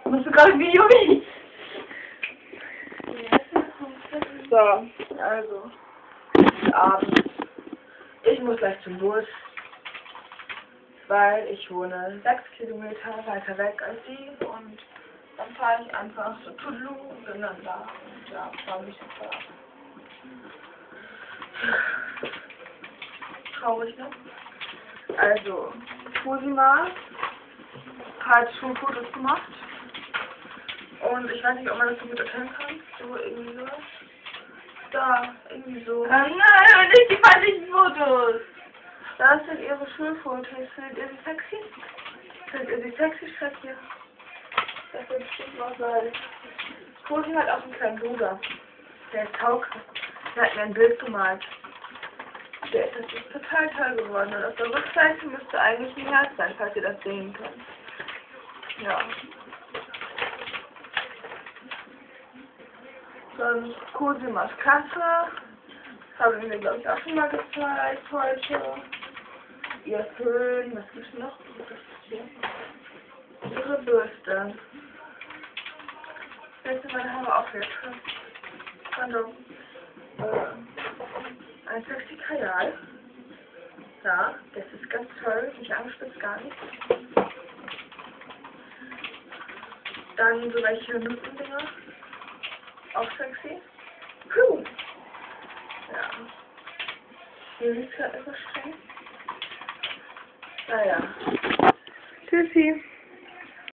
Machst du gerade ein Video wie? So, also. Abend. Ich muss gleich zum Bus, weil ich wohne 6 Kilometer weiter weg als sie und dann fahre ich einfach zu Tulu und bin dann da und ja, fahre mich jetzt ab. Traurig, ne? Also, Cosima hat schon Fotos gemacht und ich weiß nicht, ob man das so gut erkennen kann, so irgendwie so. Da, irgendwie so. Nein, nicht die falschen Fotos. Das sind ihre Schulfotos. Findet ihr sie sexy? Findet ihr sie sexy, Schreckchen? Das wird bestimmt mal sein. Cosi hat auch einen kleinen Bruder. Der ist taughaft. Der hat mir ein Bild gemalt. Das ist total toll geworden. Und auf der Rückseite müsste eigentlich ein Herz sein, falls ihr das sehen könnt. Ja. Dann Cosimas Kasse. Haben wir mir, glaube ich, auch schon mal gezeigt heute. Ihr Föhn, was gibt's noch? Ihre Bürste. Letzte Mal haben wir auch wieder Kondom. Ein sexy Kajal. Ja, das ist ganz toll. Nicht angespitzt, gar nicht. Dann so welche Nuttendinger. Auch sexy. Puh. Ja. Hier liegt halt etwas streng. Naja. Tschüssi.